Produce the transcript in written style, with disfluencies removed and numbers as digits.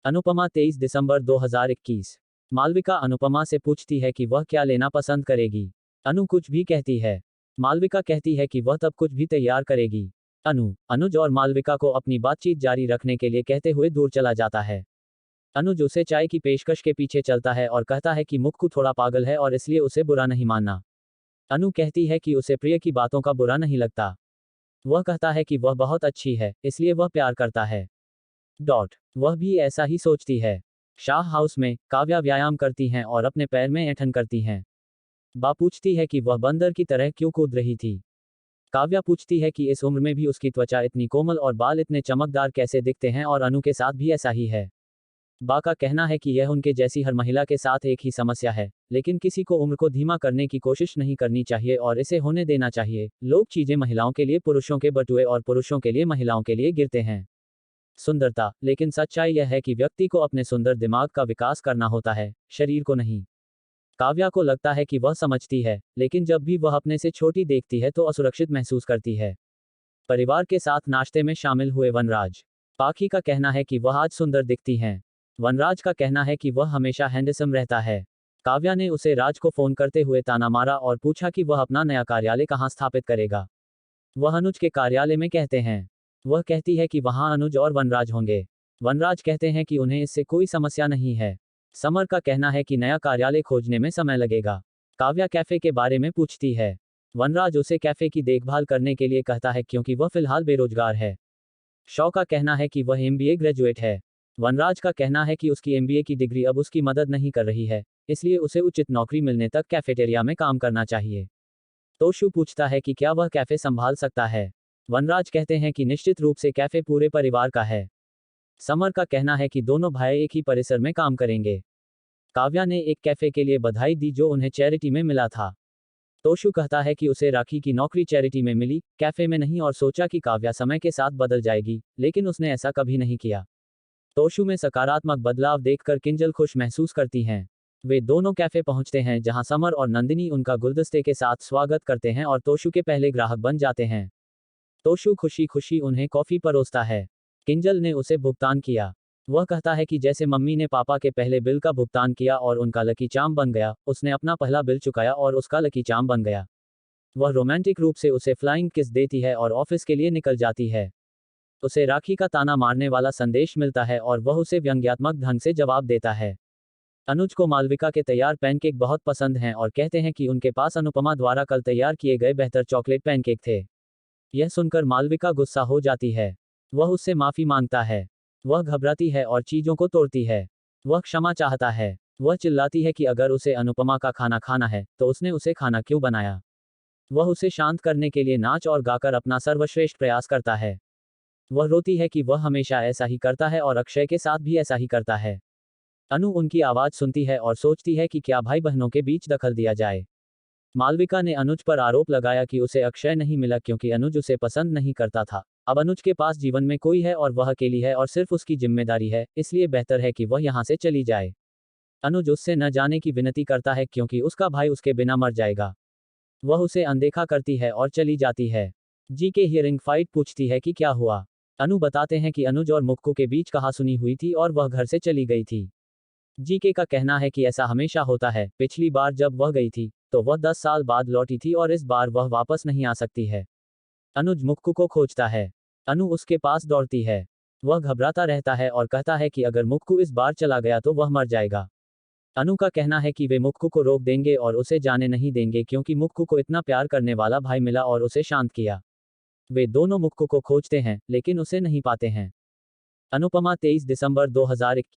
अनुपमा 23 दिसंबर 2021। मालविका अनुपमा से पूछती है कि वह क्या लेना पसंद करेगी। अनु कुछ भी कहती है। मालविका कहती है कि वह तब कुछ भी तैयार करेगी। अनुज और मालविका को अपनी बातचीत जारी रखने के लिए कहते हुए दूर चला जाता है। अनुज उसे चाय की पेशकश के पीछे चलता है और कहता है कि मुक्कू थोड़ा पागल है और इसलिए उसे बुरा नहीं मानना। अनु कहती है कि उसे प्रिय की बातों का बुरा नहीं लगता। वह कहता है कि वह बहुत अच्छी है, इसलिए वह प्यार करता है। वह भी ऐसा ही सोचती है। शाह हाउस में काव्या व्यायाम करती हैं और अपने पैर में ऐंठन करती हैं। बा पूछती है कि वह बंदर की तरह क्यों कूद रही थी। काव्या पूछती है कि इस उम्र में भी उसकी त्वचा इतनी कोमल और बाल इतने चमकदार कैसे दिखते हैं और अनु के साथ भी ऐसा ही है। बा का कहना है कि यह उनके जैसी हर महिला के साथ एक ही समस्या है, लेकिन किसी को उम्र को धीमा करने की कोशिश नहीं करनी चाहिए और इसे होने देना चाहिए। लोग चीजें महिलाओं के लिए पुरुषों के बटुए और पुरुषों के लिए महिलाओं के लिए गिरते हैं। सुंदरता, लेकिन सच्चाई यह है कि व्यक्ति को अपने सुंदर दिमाग का विकास करना होता है, शरीर को नहीं। काव्या को लगता है कि वह समझती है, लेकिन जब भी वह अपने से छोटी देखती है तो असुरक्षित महसूस करती है। परिवार के साथ नाश्ते में शामिल हुए वनराज। पाखी का कहना है कि वह आज सुंदर दिखती हैं। वनराज का कहना है कि वह हमेशा हैंडसम रहता है। काव्या ने उसे राज को फोन करते हुए ताना मारा और पूछा कि वह अपना नया कार्यालय कहाँ स्थापित करेगा। वह अनुज के कार्यालय में कहते हैं। वह कहती है कि वहां अनुज और वनराज होंगे। वनराज कहते हैं कि उन्हें इससे कोई समस्या नहीं है। समर का कहना है कि नया कार्यालय खोजने में समय लगेगा। काव्या कैफे के बारे में पूछती है। वनराज उसे कैफे की देखभाल करने के लिए कहता है क्योंकि वह फिलहाल बेरोजगार है। शॉ का कहना है कि वह एमबीए ग्रेजुएट है। वनराज का कहना है कि उसकी एमबीए की डिग्री अब उसकी मदद नहीं कर रही है, इसलिए उसे उचित नौकरी मिलने तक कैफेटेरिया में काम करना चाहिए। तोशु पूछता है कि क्या वह कैफे संभाल सकता है। वनराज कहते हैं कि निश्चित रूप से कैफे पूरे परिवार का है। समर का कहना है कि दोनों भाई एक ही परिसर में काम करेंगे। काव्या ने एक कैफे के लिए बधाई दी जो उन्हें चैरिटी में मिला था। तोशु कहता है कि उसे राखी की नौकरी चैरिटी में मिली, कैफे में नहीं, और सोचा कि काव्या समय के साथ बदल जाएगी, लेकिन उसने ऐसा कभी नहीं किया। तोशु में सकारात्मक बदलाव देखकर किंजल खुश महसूस करती हैं। वे दोनों कैफे पहुंचते हैं जहां समर और नंदिनी उनका गुलदस्ते के साथ स्वागत करते हैं और तोशु के पहले ग्राहक बन जाते हैं। तोशु खुशी खुशी उन्हें कॉफी परोसता है। किंजल ने उसे भुगतान किया। वह कहता है कि जैसे मम्मी ने पापा के पहले बिल का भुगतान किया और उनका लकी चार्म बन गया, उसने अपना पहला बिल चुकाया और उसका लकी चार्म बन गया। वह रोमांटिक रूप से उसे फ्लाइंग किस देती है और ऑफिस के लिए निकल जाती है। उसे राखी का ताना मारने वाला संदेश मिलता है और वह उसे व्यंग्यात्मक ढंग से जवाब देता है। अनुज को मालविका के तैयार पैनकेक बहुत पसंद हैं और कहते हैं कि उनके पास अनुपमा द्वारा कल तैयार किए गए बेहतर चॉकलेट पैनकेक थे। यह सुनकर मालविका गुस्सा हो जाती है। वह उससे माफी मांगता है। वह घबराती है और चीजों को तोड़ती है। वह क्षमा चाहता है। वह चिल्लाती है कि अगर उसे अनुपमा का खाना खाना है तो उसने उसे खाना क्यों बनाया। वह उसे शांत करने के लिए नाच और गाकर अपना सर्वश्रेष्ठ प्रयास करता है। वह रोती है कि वह हमेशा ऐसा ही करता है और अक्षय के साथ भी ऐसा ही करता है। अनु उनकी आवाज सुनती है और सोचती है कि क्या भाई बहनों के बीच दखल दिया जाए। मालविका ने अनुज पर आरोप लगाया कि उसे अक्षय नहीं मिला क्योंकि अनुज उसे पसंद नहीं करता था। अब अनुज के पास जीवन में कोई है और वह अकेली है और सिर्फ उसकी जिम्मेदारी है, इसलिए बेहतर है कि वह यहाँ से चली जाए। अनुज उससे न जाने की विनती करता है क्योंकि उसका भाई उसके बिना मर जाएगा। वह उसे अनदेखा करती है और चली जाती है। जी के हियरिंग फाइट पूछती है कि क्या हुआ। अनु बताते हैं कि अनुज और मुक्कू के बीच कहासुनी हुई थी और वह घर से चली गई थी। जीके का कहना है कि ऐसा हमेशा होता है, पिछली बार जब वह गई थी तो वह 10 साल बाद लौटी थी और इस बार वह वापस नहीं आ सकती है। अनुज मुक्कू को खोजता है। अनु उसके पास दौड़ती है। वह घबराता रहता है और कहता है कि अगर मुक्कू इस बार चला गया तो वह मर जाएगा। अनु का कहना है कि वे मुक्कू को रोक देंगे और उसे जाने नहीं देंगे क्योंकि मुक्कू को इतना प्यार करने वाला भाई मिला और उसे शांत किया। वे दोनों मुक्कू को खोजते हैं लेकिन उसे नहीं पाते हैं। अनुपमा 23 दिसंबर 2021।